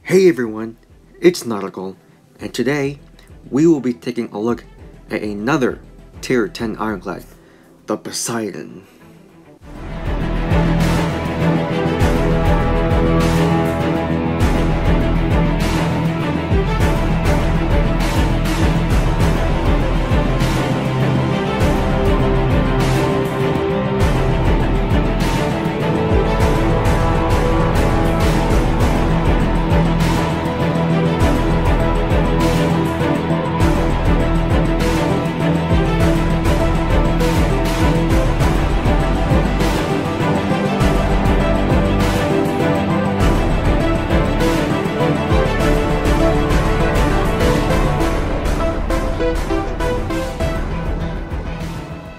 Hey everyone, it's Nautical, and today we will be taking a look at another Tier 10 Ironclad, the Poseidon.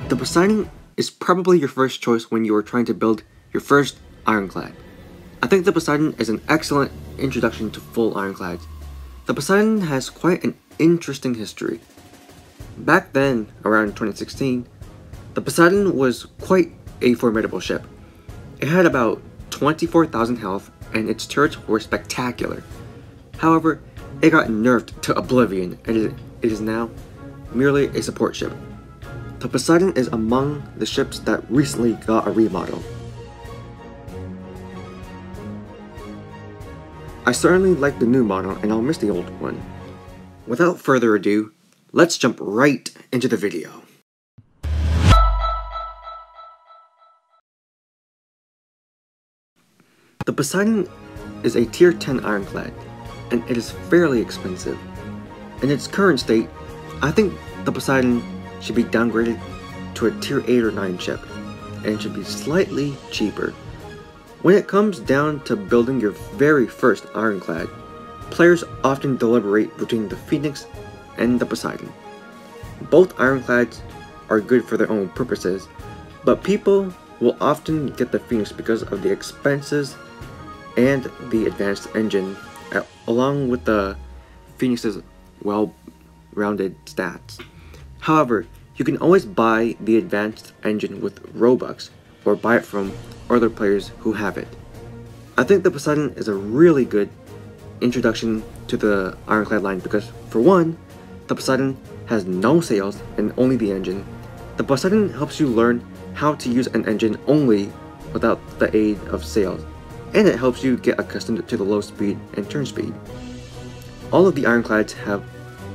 The Poseidon is probably your first choice when you are trying to build your first Ironclad. I think the Poseidon is an excellent introduction to full Ironclads. The Poseidon has quite an interesting history. Back then, around 2016, the Poseidon was quite a formidable ship. It had about 24,000 health and its turrets were spectacular. However, it got nerfed to oblivion and it is now merely a support ship. The Poseidon is among the ships that recently got a remodel. I certainly like the new model and I'll miss the old one. Without further ado, let's jump right into the video. The Poseidon is a tier 10 ironclad and it is fairly expensive. In its current state, I think the Poseidon should be downgraded to a tier 8 or 9 ship, and should be slightly cheaper. When it comes down to building your very first ironclad, players often deliberate between the Phoenix and the Poseidon. Both ironclads are good for their own purposes, but people will often get the Phoenix because of the expenses and the advanced engine, along with the Phoenix's well-rounded stats. However, you can always buy the advanced engine with Robux, or buy it from other players who have it. I think the Poseidon is a really good introduction to the Ironclad line because, for one, the Poseidon has no sails and only the engine. The Poseidon helps you learn how to use an engine only without the aid of sails, and it helps you get accustomed to the low speed and turn speed. All of the Ironclads have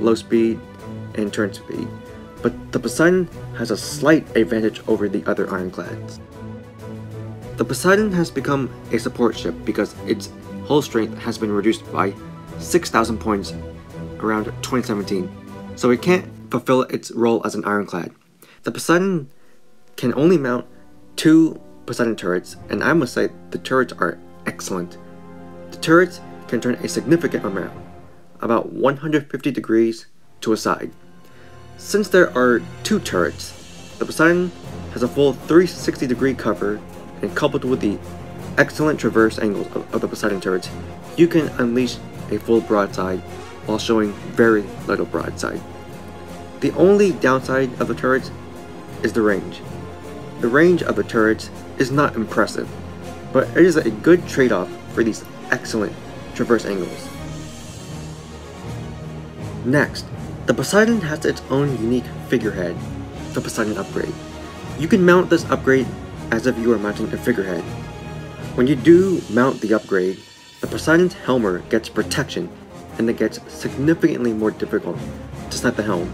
low speed and turn speed, but the Poseidon has a slight advantage over the other ironclads. The Poseidon has become a support ship because its hull strength has been reduced by 6,000 points around 2017, so it can't fulfill its role as an ironclad. The Poseidon can only mount 2 Poseidon turrets, and I must say the turrets are excellent. The turrets can turn a significant amount, about 150 degrees to a side. Since there are 2 turrets, the Poseidon has a full 360 degree cover, and coupled with the excellent traverse angles of the Poseidon turrets, you can unleash a full broadside while showing very little broadside. The only downside of the turrets is the range. The range of the turrets is not impressive, but it is a good trade-off for these excellent traverse angles. Next, the Poseidon has its own unique figurehead, the Poseidon Upgrade. You can mount this upgrade as if you are mounting a figurehead. When you do mount the upgrade, the Poseidon's helmet gets protection, and it gets significantly more difficult to snipe the helm.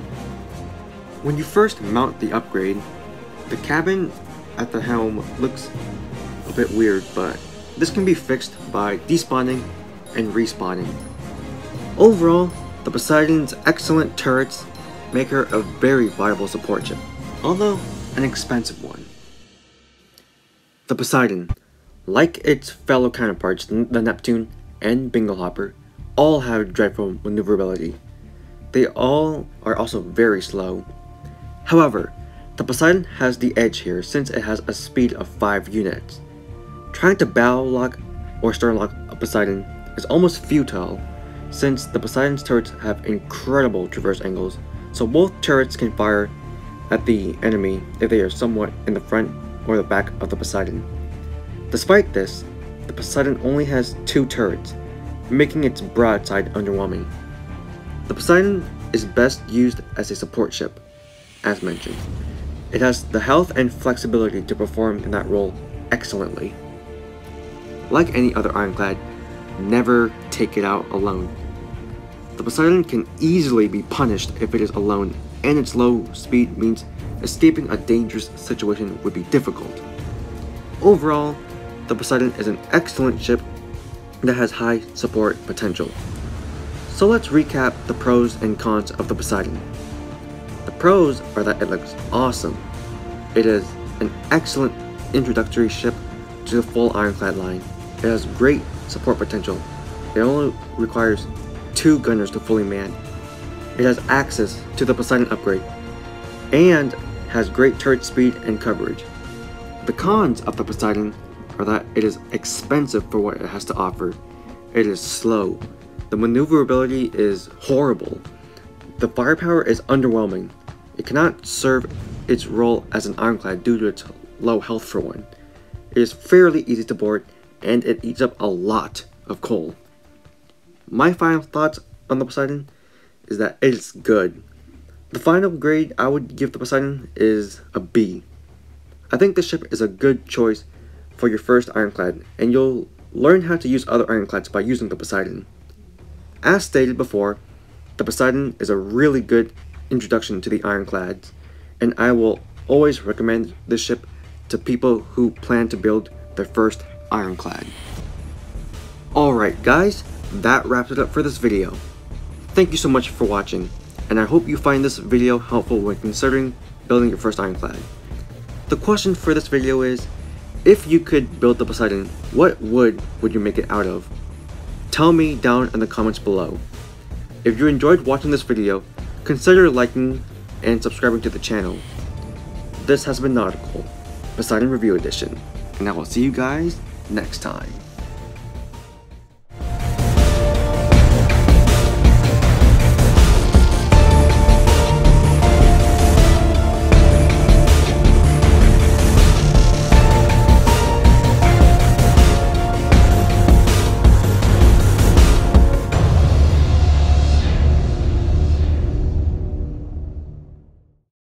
When you first mount the upgrade, the cabin at the helm looks a bit weird, but this can be fixed by despawning and respawning. Overall, the Poseidon's excellent turrets make her a very viable support ship, although an expensive one. The Poseidon, like its fellow counterparts, the Neptune and Binglehopper, all have dreadful maneuverability. They all are also very slow. However, the Poseidon has the edge here since it has a speed of 5 units. Trying to bow lock or stern lock a Poseidon is almost futile, since the Poseidon's turrets have incredible traverse angles, so both turrets can fire at the enemy if they are somewhat in the front or the back of the Poseidon. Despite this, the Poseidon only has 2 turrets, making its broadside underwhelming. The Poseidon is best used as a support ship, as mentioned. It has the health and flexibility to perform in that role excellently. Like any other ironclad, never take it out alone. The Poseidon can easily be punished if it is alone, and its low speed means escaping a dangerous situation would be difficult. Overall, the Poseidon is an excellent ship that has high support potential. So let's recap the pros and cons of the Poseidon. The pros are that it looks awesome. It is an excellent introductory ship to the full ironclad line. It has great support potential. It only requires 2 gunners to fully man. It has access to the Poseidon upgrade and has great turret speed and coverage. The cons of the Poseidon are that it is expensive for what it has to offer. It is slow. The maneuverability is horrible. The firepower is underwhelming. It cannot serve its role as an ironclad due to its low health for one. It is fairly easy to board, and it eats up a lot of coal. My final thoughts on the Poseidon is that it is good. The final grade I would give the Poseidon is a B. I think the ship is a good choice for your first ironclad, and you'll learn how to use other ironclads by using the Poseidon. As stated before, the Poseidon is a really good introduction to the ironclads, and I will always recommend this ship to people who plan to build their first ironclad. Alright guys, that wraps it up for this video. Thank you so much for watching, and I hope you find this video helpful when considering building your first ironclad. The question for this video is, if you could build the Poseidon, what wood would you make it out of? Tell me down in the comments below. If you enjoyed watching this video, consider liking and subscribing to the channel. This has been Nautical, Poseidon Review Edition, and I will see you guys next time.